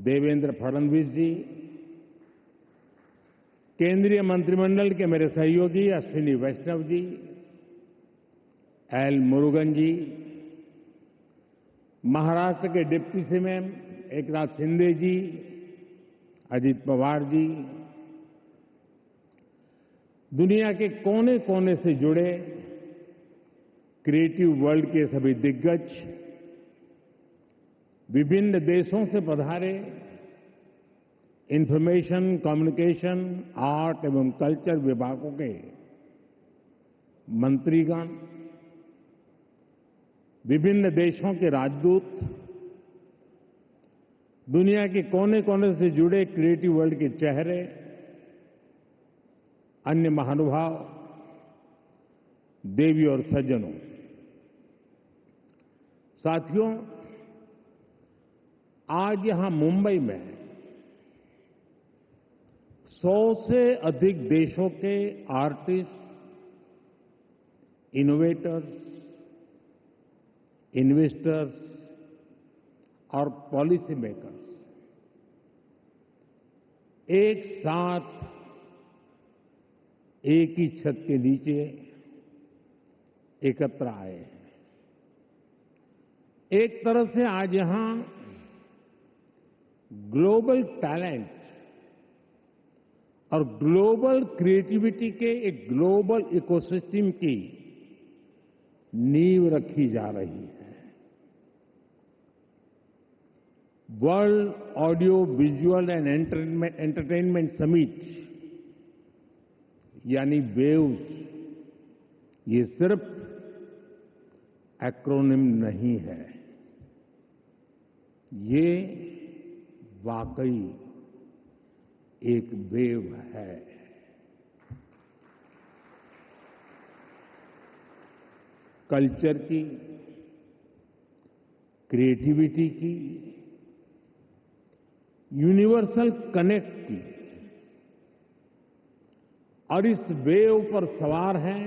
देवेंद्र फडणवीस जी, केंद्रीय मंत्रिमंडल के मेरे सहयोगी अश्विनी वैष्णव जी, एल मुरुगन जी, महाराष्ट्र के डिप्टी सीएम एकनाथ शिंदे जी, अजित पवार जी, दुनिया के कोने कोने से जुड़े क्रिएटिव वर्ल्ड के सभी दिग्गज, विभिन्न देशों से पधारे इंफॉर्मेशन, कम्युनिकेशन, आर्ट एवं कल्चर विभागों के मंत्रीगण, विभिन्न देशों के राजदूत, दुनिया के कोने कोने से जुड़े क्रिएटिव वर्ल्ड के चेहरे, अन्य महानुभाव, देवी और सज्जनों, साथियों, आज यहां मुंबई में 100 से अधिक देशों के आर्टिस्ट, इनोवेटर्स, इन्वेस्टर्स और पॉलिसी मेकर्स एक साथ एक ही छत के नीचे एकत्र आए हैं। एक तरह से आज यहां ग्लोबल टैलेंट और ग्लोबल क्रिएटिविटी के एक ग्लोबल इकोसिस्टम की नींव रखी जा रही है। World audio visual and entertainment summit यानी वेव्स, ये सिर्फ एक्रोनिम नहीं है, ये वाकई एक वेव है। कल्चर की, क्रिएटिविटी की, यूनिवर्सल कनेक्ट की, और इस वेव पर सवार हैं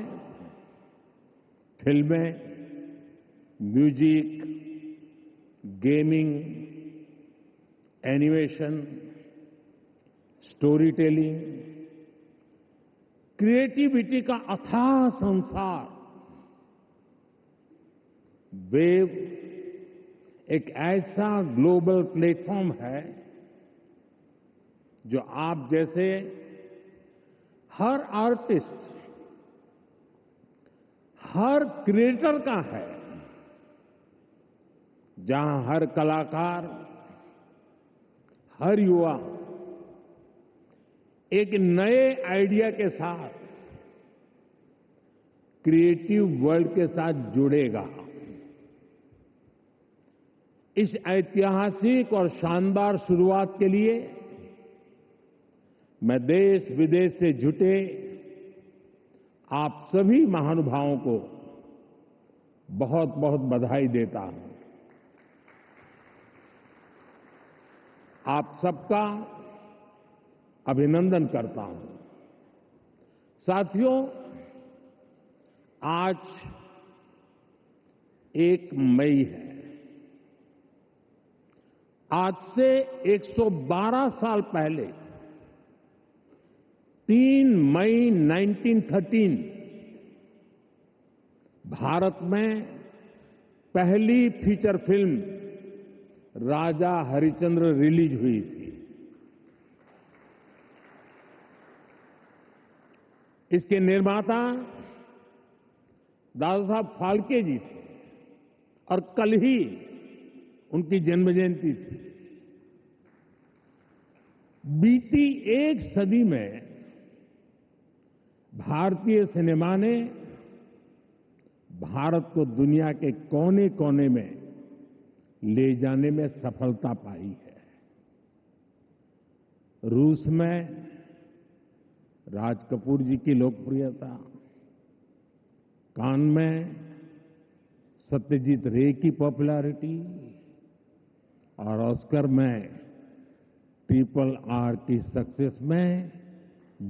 फिल्में, music, gaming, animation, story telling, creativity का अथाह संसार। वेव एक ऐसा ग्लोबल प्लेटफॉर्म है जो आप जैसे हर आर्टिस्ट, हर क्रिएटर का है, जहां हर कलाकार, हर युवा एक नए आइडिया के साथ क्रिएटिव वर्ल्ड के साथ जुड़ेगा। इस ऐतिहासिक और शानदार शुरुआत के लिए मैं देश विदेश से जुटे आप सभी महानुभावों को बहुत बहुत बधाई देता हूं। आप सबका अभिनंदन करता हूं। साथियों, आज 1 मई है। आज से 112 साल पहले 3 मई 1913 भारत में पहली फीचर फिल्म राजा हरिश्चंद्र रिलीज हुई थी। इसके निर्माता दादा साहब फाल्के जी थे और कल ही उनकी जन्म जयंती थी। बीती 1 सदी में भारतीय सिनेमा ने भारत को दुनिया के कोने कोने में ले जाने में सफलता पाई है। रूस में राज कपूर जी की लोकप्रियता, कान में सत्यजीत रे की पॉपुलैरिटी और ऑस्कर में RRR की सक्सेस में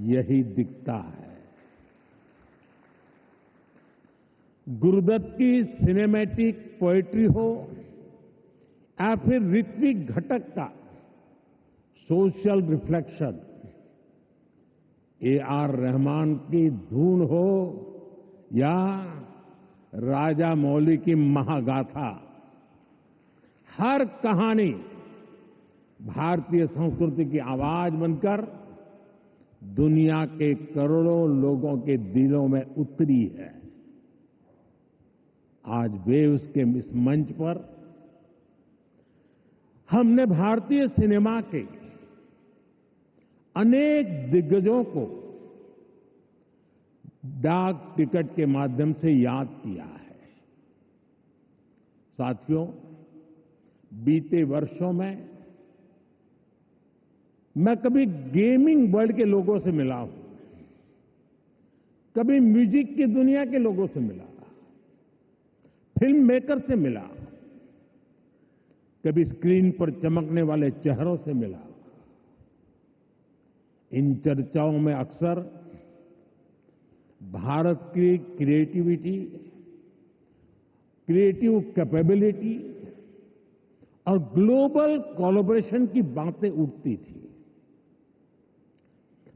यही दिखता है। गुरुदत्त की सिनेमैटिक पोएट्री हो या फिर ऋत्विक घटक का social reflection, A R Rahman की धुन हो या राजा मौली की महागाथा, हर कहानी भारतीय संस्कृति की आवाज बनकर दुनिया के करोड़ों लोगों के दिलों में उतरी है। आज वेव्स के इस मंच पर हमने भारतीय सिनेमा के अनेक दिग्गजों को डाक टिकट के माध्यम से याद किया है। साथियों, बीते वर्षों में मैं कभी गेमिंग वर्ल्ड के लोगों से मिला हूं, कभी म्यूजिक की दुनिया के लोगों से मिला, फिल्म मेकर से मिला, कभी स्क्रीन पर चमकने वाले चेहरों से मिला। इन चर्चाओं में अक्सर भारत की क्रिएटिविटी, क्रिएटिव कैपेबिलिटी और ग्लोबल कोलैबोरेशन की बातें उठती थी।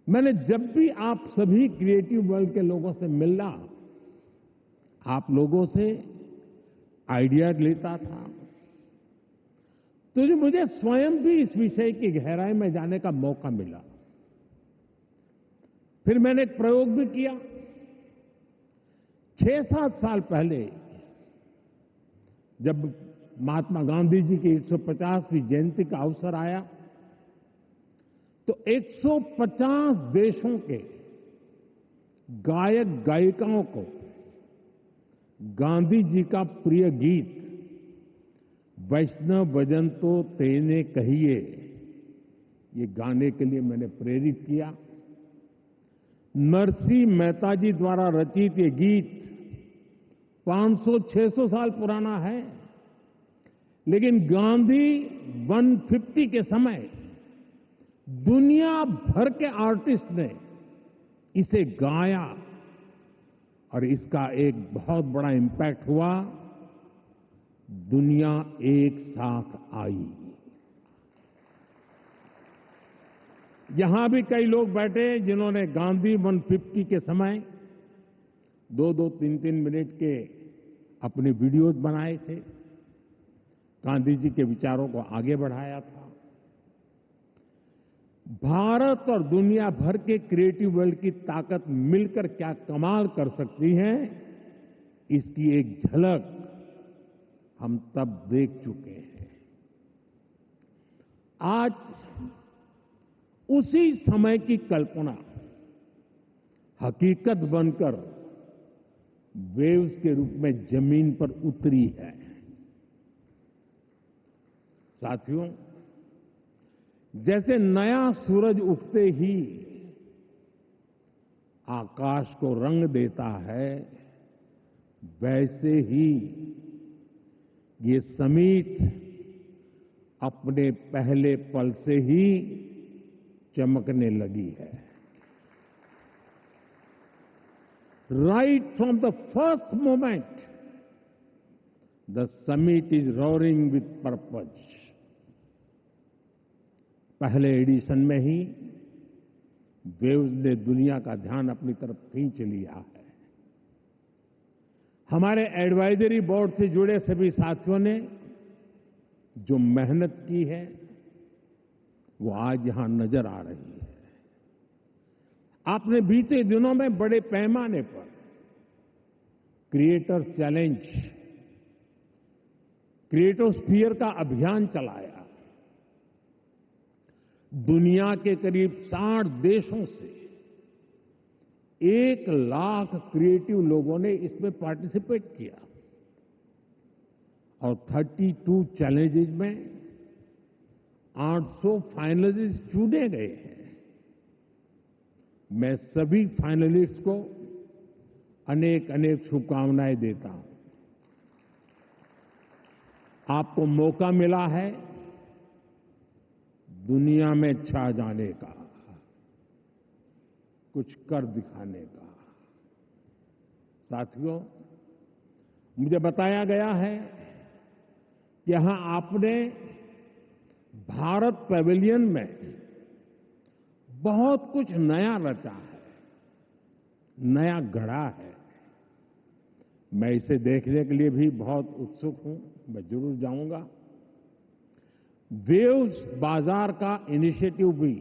मैंने जब भी आप सभी क्रिएटिव वर्ल्ड के लोगों से मिला, आप लोगों से आइडिया लेता था, तो मुझे स्वयं भी इस विषय की गहराई में जाने का मौका मिला। फिर मैंने एक प्रयोग भी किया। 6-7 साल पहले जब महात्मा गांधी जी की 150वीं जयंती का अवसर आया, तो 150 देशों के गायक गायिकाओं को गांधी जी का प्रिय गीत वैष्णव भजन तो तेने कहिए, ये गाने के लिए मैंने प्रेरित किया। नरसिंह मेहता जी द्वारा रचित ये गीत 500-600 साल पुराना है, लेकिन गांधी 150 के समय दुनिया भर के आर्टिस्ट ने इसे गाया और इसका एक बहुत बड़ा इम्पैक्ट हुआ। दुनिया एक साथ आई। यहां भी कई लोग बैठे जिन्होंने गांधी 150 के समय 2-2, 3-3 मिनट के अपने वीडियोज बनाए थे, गांधी जी के विचारों को आगे बढ़ाया था। भारत और दुनिया भर के क्रिएटिव वर्ल्ड की ताकत मिलकर क्या कमाल कर सकती है, इसकी एक झलक हम तब देख चुके हैं। आज उसी समय की कल्पना हकीकत बनकर वेव्स के रूप में जमीन पर उतरी है। साथियों, जैसे नया सूरज उगते ही आकाश को रंग देता है, वैसे ही ये समिट अपने पहले पल से ही चमकने लगी है। Right from the first moment, the summit is roaring with purpose. पहले एडिशन में ही वेव्स ने दुनिया का ध्यान अपनी तरफ खींच लिया है। हमारे एडवाइजरी बोर्ड से जुड़े सभी साथियों ने जो मेहनत की है, वो आज यहां नजर आ रही है। आपने बीते दिनों में बड़े पैमाने पर क्रिएटर चैलेंज, क्रिएटोस्फीयर का अभियान चलाया। दुनिया के करीब 60 देशों से 1 लाख क्रिएटिव लोगों ने इसमें पार्टिसिपेट किया और 32 चैलेंजेस में 800 फाइनलिस्ट चुने गए हैं। मैं सभी फाइनलिस्ट को अनेक अनेक शुभकामनाएं देता हूं। आपको मौका मिला है दुनिया में छा जाने का, कुछ कर दिखाने का। साथियों, मुझे बताया गया है कि यहां आपने भारत पैवेलियन में बहुत कुछ नया रचा है, नया गढ़ा है। मैं इसे देखने के लिए भी बहुत उत्सुक हूं। मैं जरूर जाऊंगा। वेव्स बाजार का इनिशिएटिव भी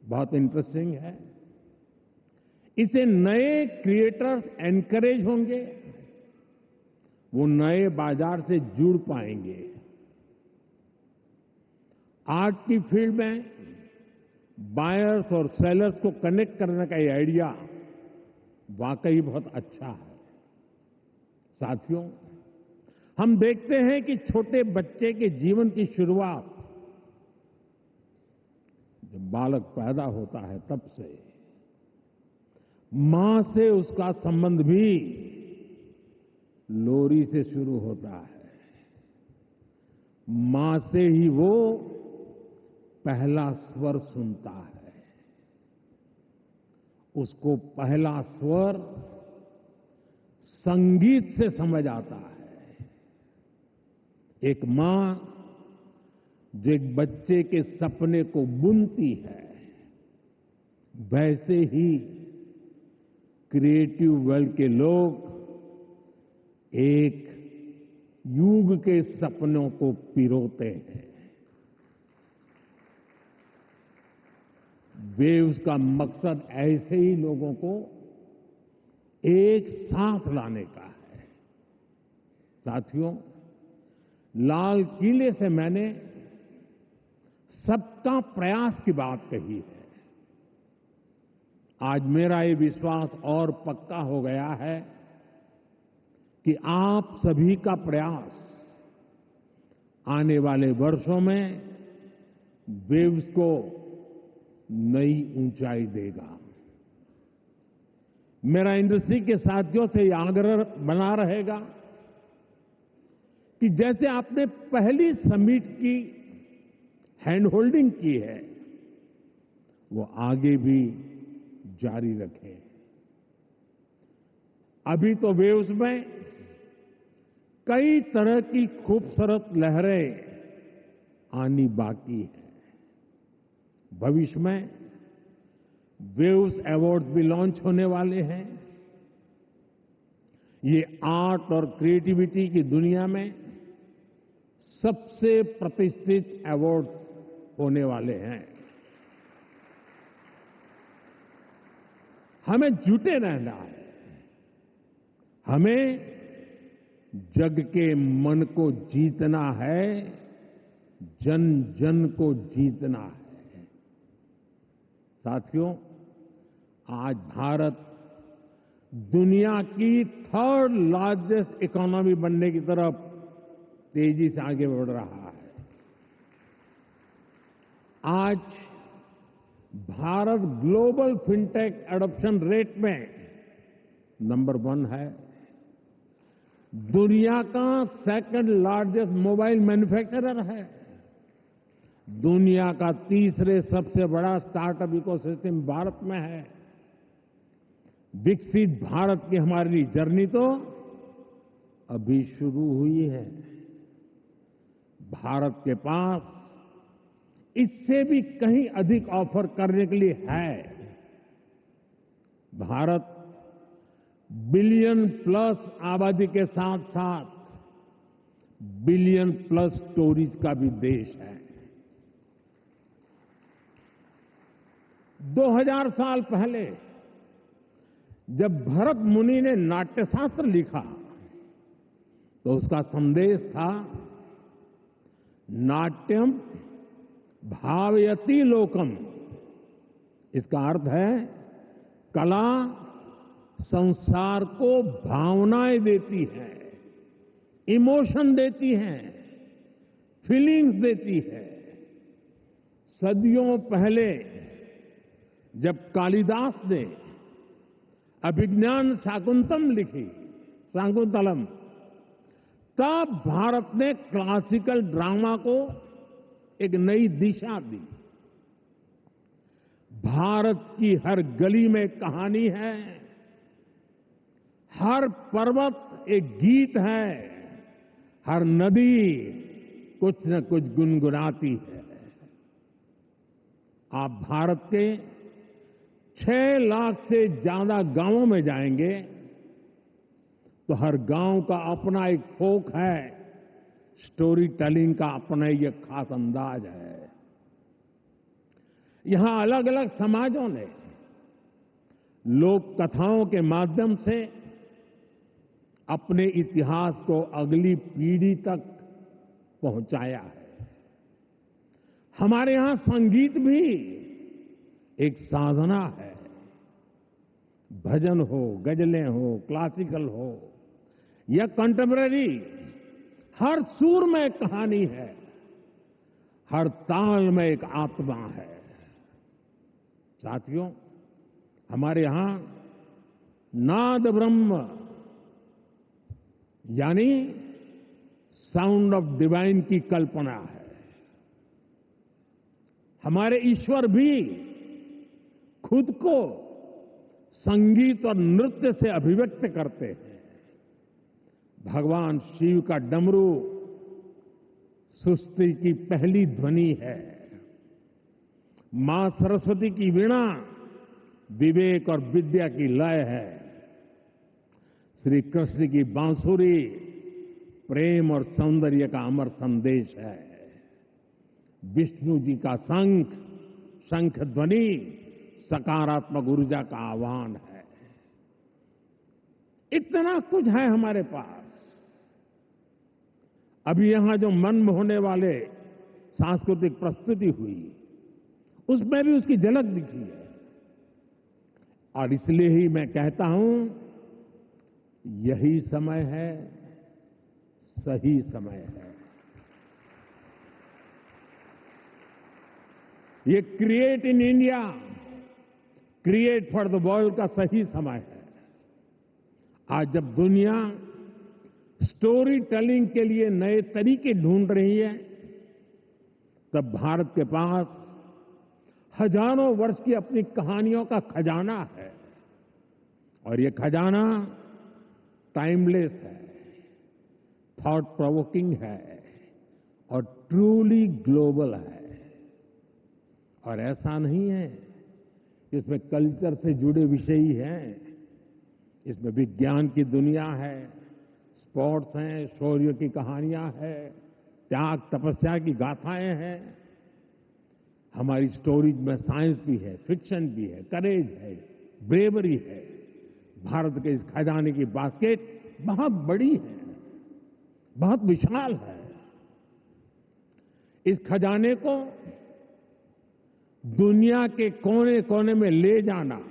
बहुत इंटरेस्टिंग है। इसे नए क्रिएटर्स एनकरेज होंगे, वो नए बाजार से जुड़ पाएंगे। आर्ट की फील्ड में बायर्स और सेलर्स को कनेक्ट करने का ये आइडिया वाकई बहुत अच्छा है। साथियों, हम देखते हैं कि छोटे बच्चे के जीवन की शुरुआत जब बालक पैदा होता है तब से मां से उसका संबंध भी लोरी से शुरू होता है। मां से ही वो पहला स्वर सुनता है। उसको पहला स्वर संगीत से समझ आता है। एक मां जो एक बच्चे के सपने को बुनती है, वैसे ही क्रिएटिव वर्ल्ड के लोग एक युग के सपनों को पिरोते हैं। वेव्स का मकसद ऐसे ही लोगों को एक साथ लाने का है। साथियों, लाल किले से मैंने सबका प्रयास की बात कही है। आज मेरा ये विश्वास और पक्का हो गया है कि आप सभी का प्रयास आने वाले वर्षों में वेव्स को नई ऊंचाई देगा। मेरा इंडस्ट्री के साथियों से यह आग्रह बना रहेगा कि जैसे आपने पहली समिट की हैंड होल्डिंग की है, वो आगे भी जारी रखें। अभी तो वेव्स में कई तरह की खूबसूरत लहरें आनी बाकी है। भविष्य में वेव्स अवार्ड भी लॉन्च होने वाले हैं। ये आर्ट और क्रिएटिविटी की दुनिया में सबसे प्रतिष्ठित अवार्ड्स होने वाले हैं। हमें जुटे रहना है। हमें जग के मन को जीतना है, जन जन को जीतना है। साथियों, आज भारत दुनिया की थर्ड लार्जेस्ट इकोनॉमी बनने की तरफ तेजी से आगे बढ़ रहा है। आज Bharat global fintech adoption rate में नंबर 1 है। दुनिया का सेकंड लार्जेस्ट मोबाइल मैन्युफैक्चरर है। दुनिया का तीसरे सबसे बड़ा स्टार्टअप इकोसिस्टम भारत में है। विकसित भारत की हमारी जर्नी तो अभी शुरू हुई है। भारत के पास इससे भी कहीं अधिक ऑफर करने के लिए है। भारत बिलियन प्लस आबादी के साथ साथ बिलियन प्लस स्टोरीज का भी देश है। 2000 साल पहले जब भरत मुनि ने नाट्यशास्त्र लिखा तो उसका संदेश था, नाट्यम भावयति लोकम। इसका अर्थ है कला संसार को भावनाएं देती है, इमोशन देती है, फीलिंग्स देती है। सदियों पहले जब कालिदास ने अभिज्ञान शाकुंतलम लिखी, शाकुंतलम, तब भारत ने क्लासिकल ड्रामा को एक नई दिशा दी। भारत की हर गली में कहानी है, हर पर्वत एक गीत है, हर नदी कुछ न कुछ गुनगुनाती है। आप भारत के 6 लाख से ज्यादा गांवों में जाएंगे तो हर गांव का अपना एक फोक है, स्टोरी टेलिंग का अपना ही एक खास अंदाज है। यहां अलग अलग समाजों ने लोक कथाओं के माध्यम से अपने इतिहास को अगली पीढ़ी तक पहुंचाया है। हमारे यहां संगीत भी एक साधना है। भजन हो, गजलें हो, क्लासिकल हो या कंटेम्पररी, हर सुर में एक कहानी है, हर ताल में एक आत्मा है। साथियों, हमारे यहां नाद ब्रह्म यानी साउंड ऑफ डिवाइन की कल्पना है। हमारे ईश्वर भी खुद को संगीत और नृत्य से अभिव्यक्त करते हैं। भगवान शिव का डमरू सृष्टि की पहली ध्वनि है। मां सरस्वती की वीणा विवेक और विद्या की लय है। श्री कृष्ण की बांसुरी प्रेम और सौंदर्य का अमर संदेश है। विष्णु जी का शंख ध्वनि सकारात्मक ऊर्जा का आह्वान है। इतना कुछ है हमारे पास। अभी यहां जो मन मोहने वाले सांस्कृतिक प्रस्तुति हुई, उसमें भी उसकी झलक दिखी है। और इसलिए ही मैं कहता हूं, यही समय है, सही समय है। ये create in India, create for the world का सही समय है। आज जब दुनिया स्टोरी टेलिंग के लिए नए तरीके ढूंढ रही है, तब भारत के पास हजारों वर्ष की अपनी कहानियों का खजाना है। और ये खजाना टाइमलेस है, थॉट प्रोवोकिंग है और ट्रूली ग्लोबल है। और ऐसा नहीं है इसमें कल्चर से जुड़े विषय ही हैं। इसमें विज्ञान की दुनिया है, स्पोर्ट्स हैं, शौर्य की कहानियां हैं, त्याग तपस्या की गाथाएं हैं। हमारी स्टोरीज में साइंस भी है, फिक्शन भी है, करेज है, ब्रेवरी है। भारत के इस खजाने की बास्केट बहुत बड़ी है, बहुत विशाल है। इस खजाने को दुनिया के कोने कोने में ले जाना,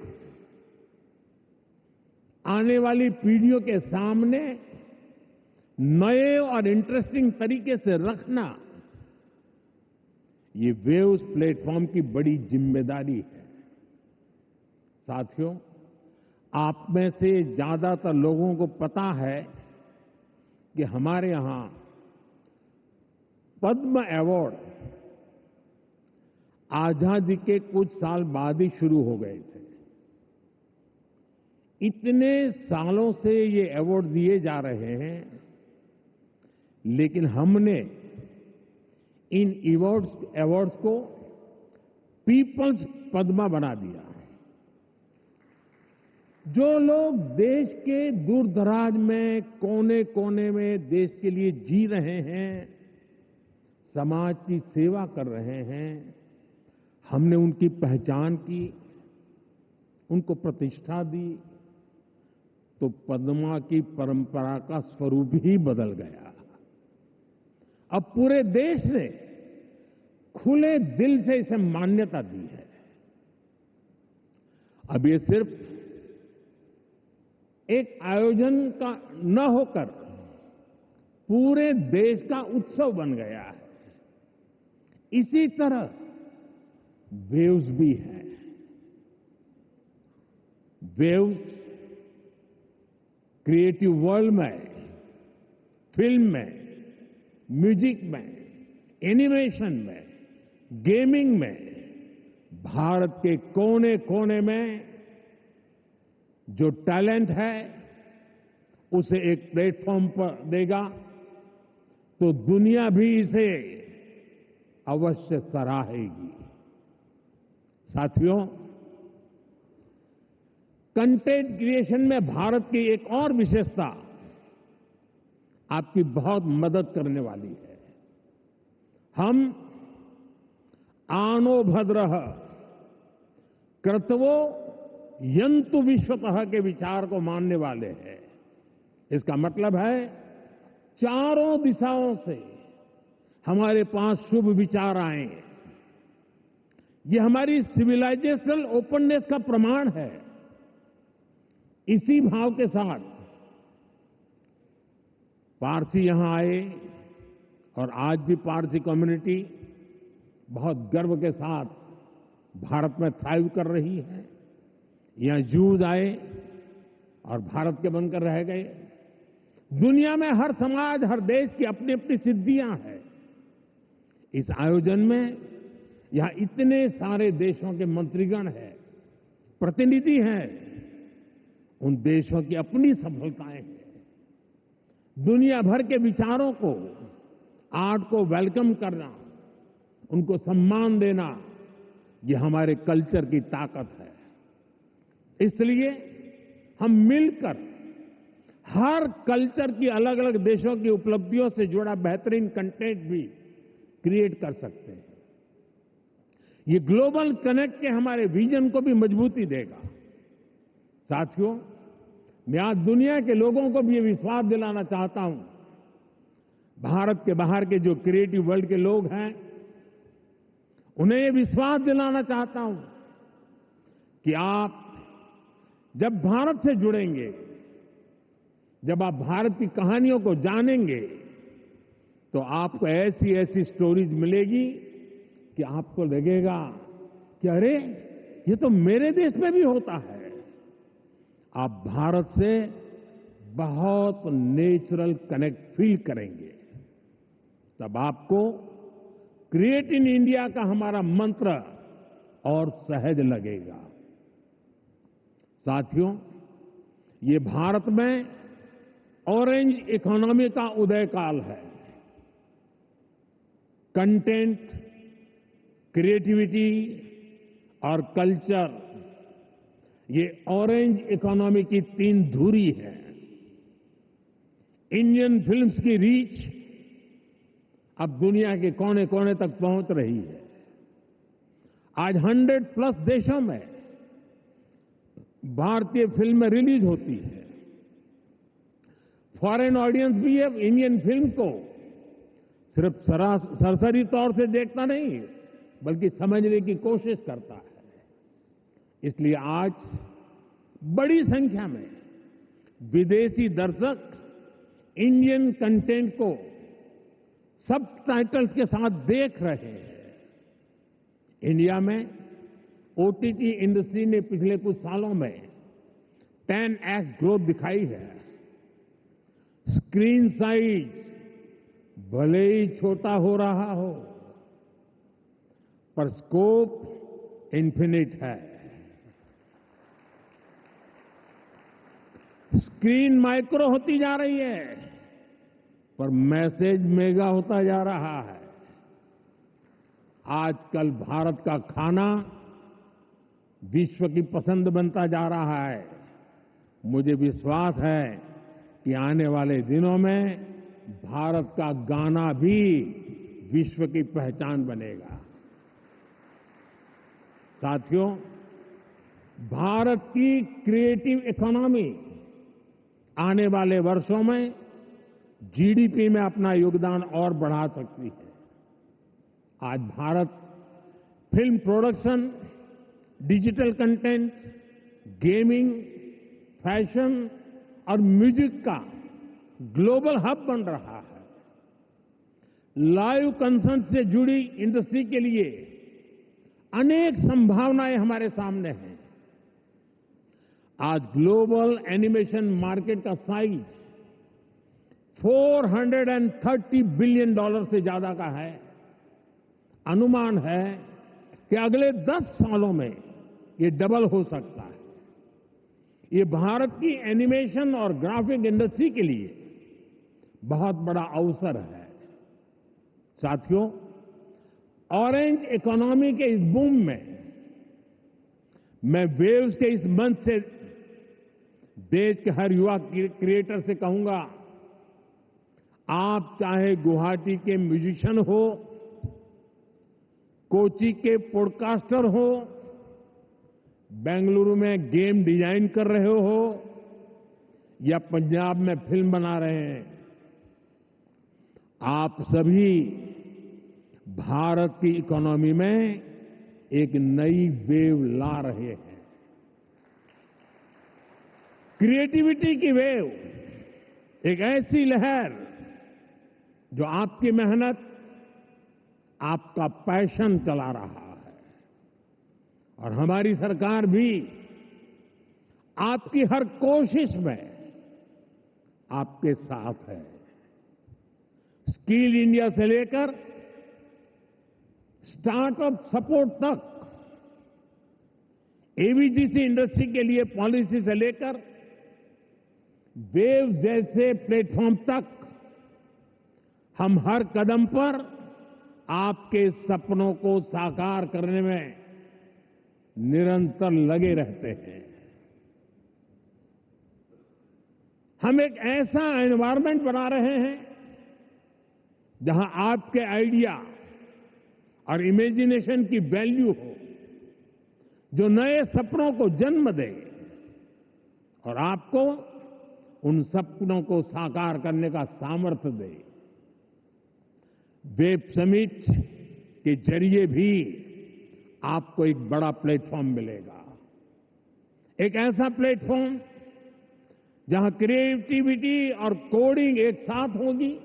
आने वाली पीढ़ियों के सामने नए और इंटरेस्टिंग तरीके से रखना, ये वेव्स प्लेटफॉर्म की बड़ी जिम्मेदारी है। साथियों, आप में से ज्यादातर लोगों को पता है कि हमारे यहां पद्म अवार्ड आजादी के कुछ साल बाद ही शुरू हो गए थे। इतने सालों से ये अवार्ड दिए जा रहे हैं, लेकिन हमने इन अवार्ड्स को पीपल्स पद्मा बना दिया। जो लोग देश के दूर दराज में, कोने कोने में देश के लिए जी रहे हैं, समाज की सेवा कर रहे हैं, हमने उनकी पहचान की, उनको प्रतिष्ठा दी, तो पद्मा की परंपरा का स्वरूप ही बदल गया। अब पूरे देश ने खुले दिल से इसे मान्यता दी है। अब ये सिर्फ एक आयोजन का न होकर पूरे देश का उत्सव बन गया है। इसी तरह वेव्स भी है। वेव्स क्रिएटिव वर्ल्ड में, फिल्म में, म्यूजिक में, एनिमेशन में, गेमिंग में भारत के कोने कोने में जो टैलेंट है उसे एक प्लेटफॉर्म पर देगा, तो दुनिया भी इसे अवश्य सराहेगी। साथियों, कंटेंट क्रिएशन में भारत की एक और विशेषता आपकी बहुत मदद करने वाली है। हम आनो भद्रः कर्तवो यंतु विश्वतः के विचार को मानने वाले हैं। इसका मतलब है चारों दिशाओं से हमारे पास शुभ विचार आए। ये हमारी सिविलाइजेशनल ओपननेस का प्रमाण है। इसी भाव के साथ पारसी यहां आए और आज भी पारसी कम्युनिटी बहुत गर्व के साथ भारत में थ्राइव कर रही है। यहां जूज आए और भारत के बनकर रह गए। दुनिया में हर समाज, हर देश की अपनी अपनी सिद्धियां हैं। इस आयोजन में यहां इतने सारे देशों के मंत्रीगण हैं, प्रतिनिधि हैं। उन देशों की अपनी सफलताएं हैं। दुनिया भर के विचारों को, आर्ट को वेलकम करना, उनको सम्मान देना, ये हमारे कल्चर की ताकत है। इसलिए हम मिलकर हर कल्चर की, अलग अलग देशों की उपलब्धियों से जुड़ा बेहतरीन कंटेंट भी क्रिएट कर सकते हैं। ये ग्लोबल कनेक्ट के हमारे विजन को भी मजबूती देगा। साथियों, मैं आज दुनिया के लोगों को भी ये विश्वास दिलाना चाहता हूं, भारत के बाहर के जो क्रिएटिव वर्ल्ड के लोग हैं, उन्हें ये विश्वास दिलाना चाहता हूं कि आप जब भारत से जुड़ेंगे, जब आप भारत की कहानियों को जानेंगे, तो आपको ऐसी ऐसी स्टोरीज मिलेगी कि आपको लगेगा कि अरे, ये तो मेरे देश में भी होता है। आप भारत से बहुत नेचुरल कनेक्ट फील करेंगे। तब आपको क्रिएट इन इंडिया का हमारा मंत्र और सहज लगेगा। साथियों, ये भारत में ऑरेंज इकोनॉमी का उदय काल है। कंटेंट, क्रिएटिविटी और कल्चर, ये ऑरेंज इकोनॉमी की तीन धुरी है। इंडियन फिल्म्स की रीच अब दुनिया के कोने कोने तक पहुंच रही है। आज 100+ देशों में भारतीय फिल्में रिलीज होती है। फॉरेन ऑडियंस भी अब इंडियन फिल्म को सिर्फ सरसरी तौर से देखता नहीं, बल्कि समझने की कोशिश करता है। इसलिए आज बड़ी संख्या में विदेशी दर्शक इंडियन कंटेंट को सबटाइटल्स के साथ देख रहे हैं। इंडिया में ओटीटी इंडस्ट्री ने पिछले कुछ सालों में 10x ग्रोथ दिखाई है। स्क्रीन साइज भले ही छोटा हो रहा हो, पर स्कोप इन्फिनिट है। स्क्रीन माइक्रो होती जा रही है, पर मैसेज मेगा होता जा रहा है। आजकल भारत का खाना विश्व की पसंद बनता जा रहा है। मुझे विश्वास है कि आने वाले दिनों में भारत का गाना भी विश्व की पहचान बनेगा। साथियों, भारत की क्रिएटिव इकोनॉमी आने वाले वर्षों में जीडीपी में अपना योगदान और बढ़ा सकती है। आज Bharat film production, digital content, gaming, fashion और म्यूजिक का ग्लोबल हब बन रहा है। लाइव कंसर्ट से जुड़ी इंडस्ट्री के लिए अनेक संभावनाएं हमारे सामने हैं। आज ग्लोबल एनिमेशन मार्केट का साइज $430 बिलियन से ज्यादा का है। अनुमान है कि अगले 10 सालों में ये डबल हो सकता है। ये भारत की एनिमेशन और ग्राफिक इंडस्ट्री के लिए बहुत बड़ा अवसर है। साथियों, ऑरेंज इकोनॉमी के इस बूम में मैं वेव्स के इस मंच से देश के हर युवा क्रिएटर से कहूंगा, आप चाहे गुवाहाटी के म्यूजिशियन हो, कोची के पॉडकास्टर हो, बेंगलुरु में गेम डिजाइन कर रहे हो या पंजाब में फिल्म बना रहे हैं, आप सभी भारत की इकोनॉमी में एक नई वेव ला रहे हैं। क्रिएटिविटी की वेव, एक ऐसी लहर जो आपकी मेहनत, आपका पैशन चला रहा है। और हमारी सरकार भी आपकी हर कोशिश में आपके साथ है। स्किल इंडिया से लेकर स्टार्टअप सपोर्ट तक, एवीजीसी इंडस्ट्री के लिए पॉलिसी से लेकर वेव जैसे प्लेटफॉर्म तक, हम हर कदम पर आपके सपनों को साकार करने में निरंतर लगे रहते हैं। हम एक ऐसा एनवायरनमेंट बना रहे हैं जहां आपके आइडिया और इमेजिनेशन की वैल्यू हो, जो नए सपनों को जन्म दे और आपको उन सपनों को साकार करने का सामर्थ्य दे। वेब समिट के जरिए भी आपको एक बड़ा प्लेटफॉर्म मिलेगा, एक ऐसा प्लेटफॉर्म जहां क्रिएटिविटी और कोडिंग एक साथ होगी,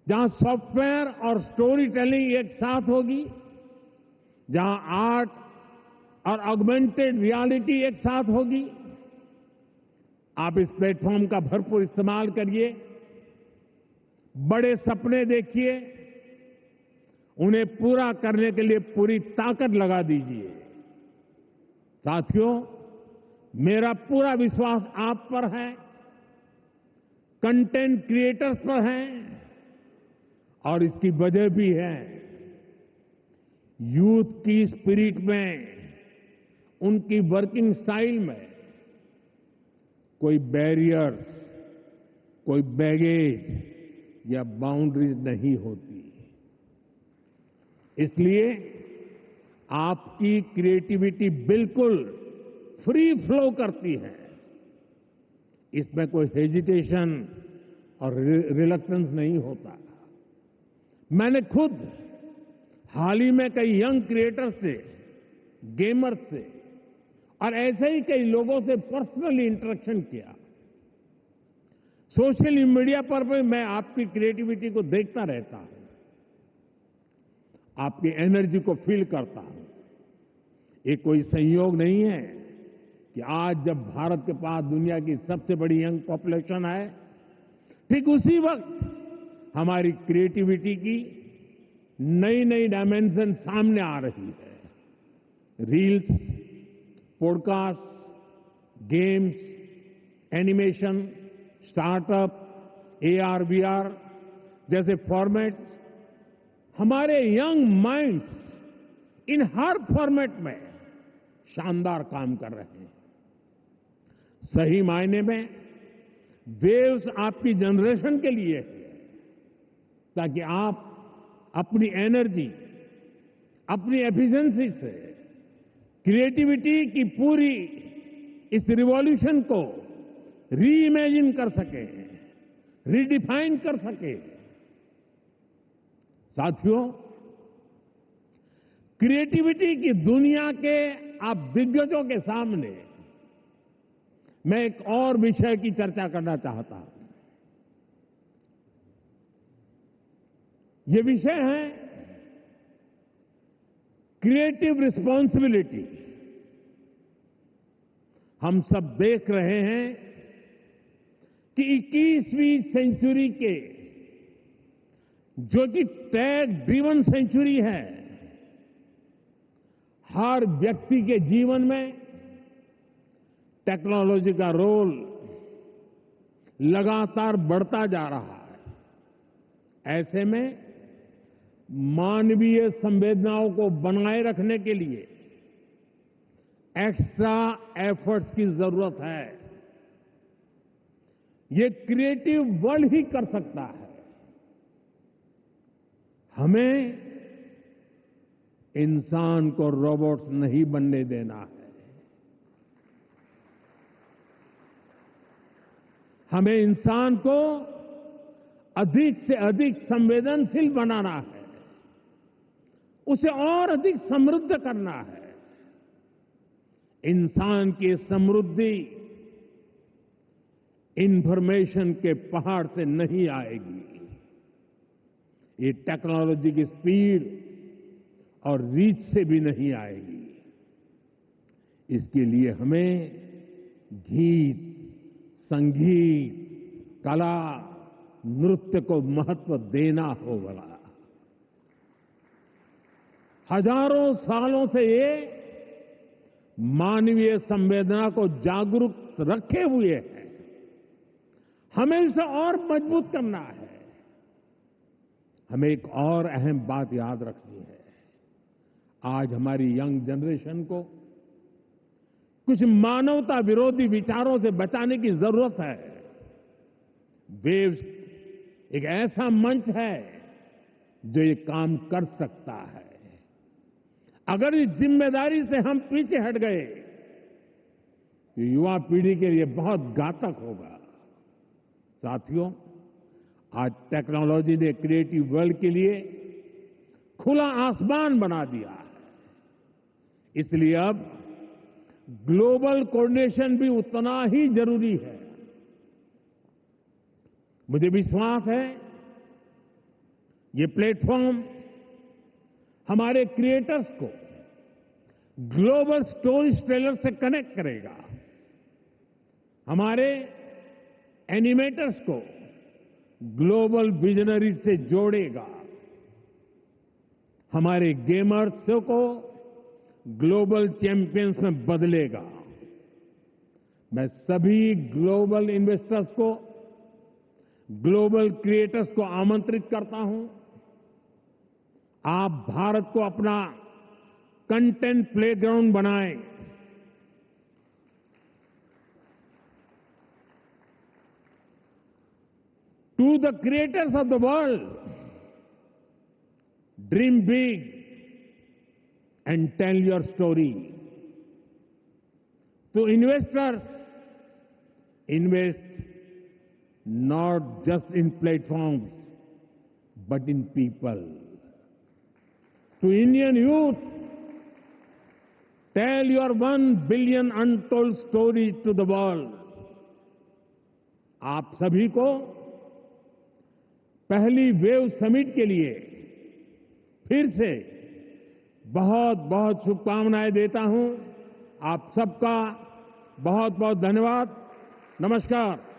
जहां सॉफ्टवेयर और स्टोरी टेलिंग एक साथ होगी, जहां आर्ट और ऑगमेंटेड रियलिटी एक साथ होगी। आप इस प्लेटफॉर्म का भरपूर इस्तेमाल करिए, बड़े सपने देखिए, उन्हें पूरा करने के लिए पूरी ताकत लगा दीजिए। साथियों, मेरा पूरा विश्वास आप पर है, कंटेंट क्रिएटर्स पर है, और इसकी वजह भी है यूथ की स्पिरिट में, उनकी वर्किंग स्टाइल में कोई बैरियर्स, कोई बैगेज या बाउंड्रीज नहीं होती। इसलिए आपकी क्रिएटिविटी बिल्कुल फ्री फ्लो करती है, इसमें कोई हेजिटेशन और रिलक्टेंस नहीं होता। मैंने खुद हाल ही में कई यंग क्रिएटर्स से, गेमर्स से और ऐसे ही कई लोगों से पर्सनली इंटरेक्शन किया। सोशल मीडिया पर भी मैं आपकी क्रिएटिविटी को देखता रहता हूं, आपकी एनर्जी को फील करता हूं। ये कोई संयोग नहीं है कि आज जब भारत के पास दुनिया की सबसे बड़ी यंग पॉपुलेशन है, ठीक उसी वक्त हमारी क्रिएटिविटी की नई नई डायमेंशन सामने आ रही है। Reels, podcast, games, animation, startup, AR, VR जैसे फॉर्मेट्स, हमारे यंग माइंड्स इन हर फॉर्मेट में शानदार काम कर रहे हैं। सही मायने में वेव्स आपकी जनरेशन के लिए है, ताकि आप अपनी एनर्जी, अपनी एफिशिएंसी से क्रिएटिविटी की पूरी इस रिवॉल्यूशन को री इमेजिन कर सके, रीडिफाइन कर सके। साथियों, क्रिएटिविटी की दुनिया के आप दिग्गजों के सामने मैं एक और विषय की चर्चा करना चाहता हूं। ये विषय है क्रिएटिव रिस्पॉन्सिबिलिटी। हम सब देख रहे हैं कि 21वीं सेंचुरी के, जो कि टेक ड्रिवन सेंचुरी है, हर व्यक्ति के जीवन में टेक्नोलॉजी का रोल लगातार बढ़ता जा रहा है। ऐसे में मानवीय संवेदनाओं को बनाए रखने के लिए एक्स्ट्रा एफर्ट्स की जरूरत है। ये क्रिएटिव वर्ल्ड ही कर सकता है। हमें इंसान को रोबोट्स नहीं बनने देना है। हमें इंसान को अधिक से अधिक संवेदनशील बनाना है, उसे और अधिक समृद्ध करना है। इंसान की समृद्धि इंफॉर्मेशन के पहाड़ से नहीं आएगी, ये टेक्नोलॉजी की स्पीड और रीच से भी नहीं आएगी। इसके लिए हमें गीत, संगीत, कला, नृत्य को महत्व देना होगा। हजारों सालों से ये मानवीय संवेदना को जागरूक रखे हुए है। हमें इसे और मजबूत करना है। हमें एक और अहम बात याद रखनी है। आज हमारी यंग जनरेशन को कुछ मानवता विरोधी विचारों से बचाने की जरूरत है। वेव्स एक ऐसा मंच है जो ये काम कर सकता है। अगर इस जिम्मेदारी से हम पीछे हट गए तो युवा पीढ़ी के लिए बहुत घातक होगा। साथियों, आज टेक्नोलॉजी ने क्रिएटिव वर्ल्ड के लिए खुला आसमान बना दिया है। इसलिए अब ग्लोबल कोऑर्डिनेशन भी उतना ही जरूरी है। मुझे विश्वास है ये प्लेटफॉर्म हमारे क्रिएटर्स को ग्लोबल स्टोरी टेलर से कनेक्ट करेगा, हमारे एनिमेटर्स को ग्लोबल विजनरी से जोड़ेगा, हमारे गेमर्स को ग्लोबल चैंपियंस में बदलेगा। मैं सभी ग्लोबल इन्वेस्टर्स को, ग्लोबल क्रिएटर्स को आमंत्रित करता हूं। आप भारत को अपना कंटेंट प्लेग्राउंड बनाएं। To the creators of the world, dream big and tell your story. To investors, invest not just in platforms, but in people. To Indian youth, tell your 1 billion untold stories to the world. आप सभी को पहली wave summit के लिए फिर से बहुत बहुत शुभकामनाएं देता हूं। आप सबका बहुत बहुत धन्यवाद। नमस्कार।